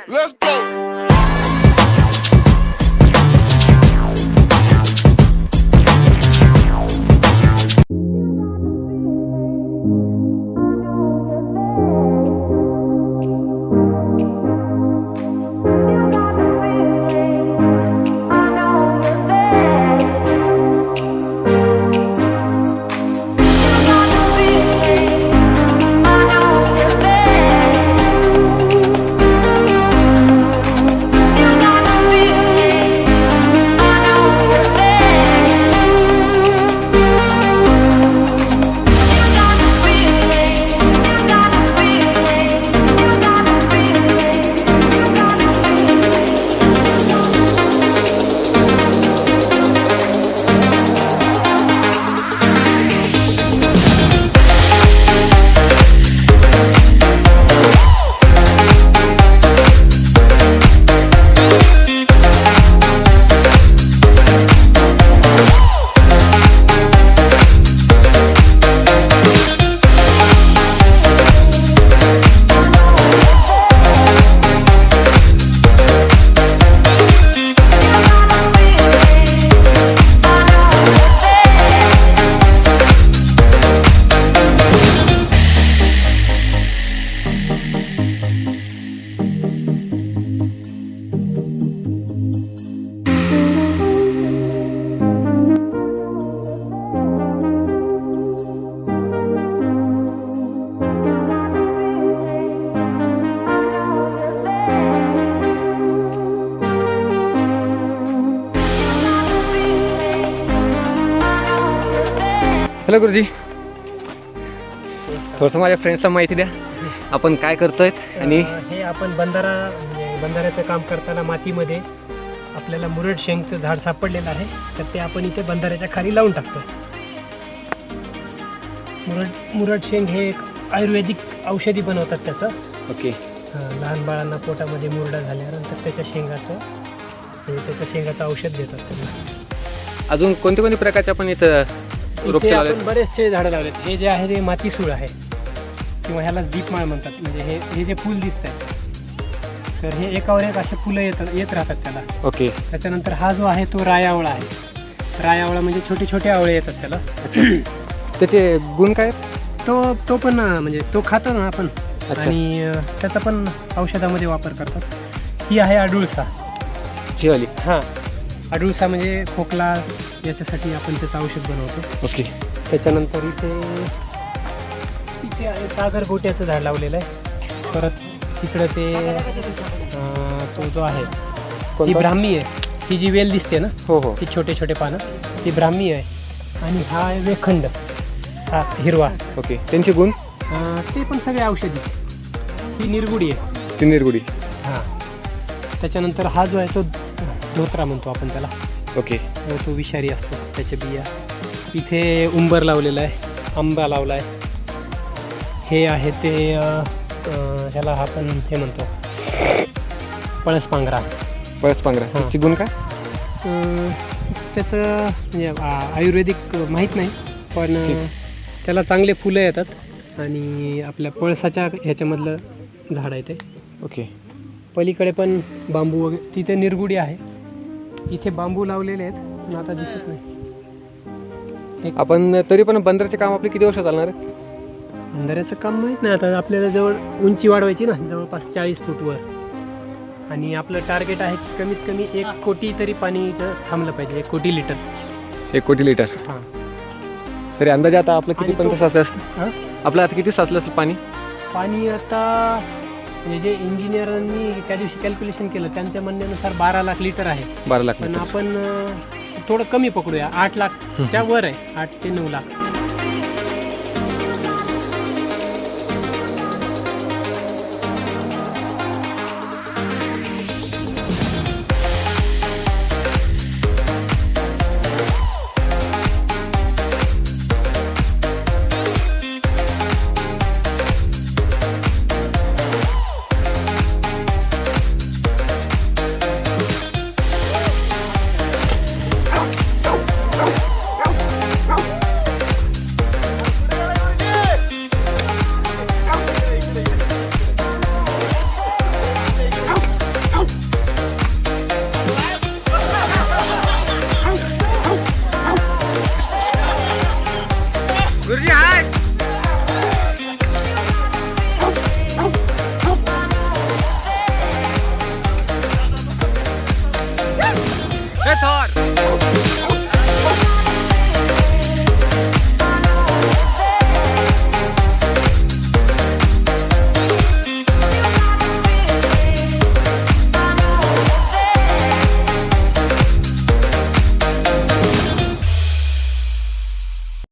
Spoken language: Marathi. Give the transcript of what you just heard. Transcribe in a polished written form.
Let's go. हॅलो गुरुजी, थोडंसं माझ्या फ्रेंड्सला माहिती द्या, आपण काय करतोय. आणि हे आपण बंधाऱ्याचं काम करताना मातीमध्ये आपल्याला मुरड शेंगचं झाड सापडलेलं आहे, तर ते आपण इथे बंधाऱ्याच्या खाली लावून टाकतो. मुरड शेंग हे एक आयुर्वेदिक औषधी बनवतात त्याचं. ओके. लहान बाळांना पोटामध्ये मुरडा झाल्यानंतर त्याच्या शेंगाचं औषध देतात त्यांना. अजून कोणते कोणते प्रकारचे आपण इथं इथे आपण बरेचसे झाडं लावलेत. हे जे आहे ते मातीसूळ आहे किंवा ह्यालाच दीपमाळ म्हणतात. म्हणजे हे जे फूल दिसत आहे तर हे एकावर एक असे फुलं येत राहतात त्याला. ओके. त्याच्यानंतर हा जो आहे तो रायावळा आहे. रायावळा म्हणजे छोटे छोटे आवळे येतात त्याला. त्याचे गुण काय? तो पण म्हणजे तो खातो ना आपण, आणि त्याचा पण औषधामध्ये वापर करतात. ही आहे आढुळसा. शिवाली. हां, आढुळसा म्हणजे खोकला याच्यासाठी आपण त्याचं औषध बनवतो. ओके. त्याच्यानंतर इथे आहे सागर गोट्याचं झाड लावलेलं आहे. परत तिकडं तो जो आहे ती ब्राह्मी आहे. ही जी वेल दिसते ना, हो हो, ती छोटे छोटे पानं, ती ब्राह्मी आहे. आणि हा आहे वेखंड, हा हिरवा. ओके. त्यांचे गुण? ते पण सगळे औषधी. ही निरगुडी आहे. ती निरगुडी. हां. त्याच्यानंतर हा जो आहे तो धोत्रा म्हणतो आपण त्याला. ओके. तो विषारी असतो, त्याच्या बिया. इथे उंबर लावलेला आहे, आंबा लावला आहे. हे आहे ते ह्याला आपण हे म्हणतो पळसपांगरा. पळसपांगरा. त्याची गुण काय? त्याचं म्हणजे आयुर्वेदिक माहीत नाही, पण त्याला चांगले फुलं येतात आणि आपल्या पळसाच्या ह्याच्यामधलं झाड आहे ते. ओके. पलीकडे पण बांबू वगैरे, तिथे निरगुडी आहे. इथे बांबू लावलेले आहेत पण आता दिसत नाही. आपण तरी पण बंदराचे काम आपले किती वर्ष चालणार आहे? बंधाऱ्याचं काम माहीत नाही. आता आपल्याला जवळ उंची वाढवायची ना, जवळपास 40 फूटवर. आणि आपलं टार्गेट आहे कमीत कमी 1 कोटी तरी पाणी इथं थांबलं पाहिजे. 1 कोटी लिटर. 1 कोटी लिटर. हां. तरी अंदाजे आता आपलं किती पण साचलं असतं? हां, आपलं आता किती साचलं असतं पाणी? पाणी आता म्हणजे जे इंजिनियरांनी त्या दिवशी कॅल्क्युलेशन केलं त्यांच्या म्हणण्यानुसार 12 लाख लिटर आहे. 12 लाख. पण आपण थोडं कमी पकडूया, 8 लाखच्या वर आहे, 8 ते 9 लाख. थॉर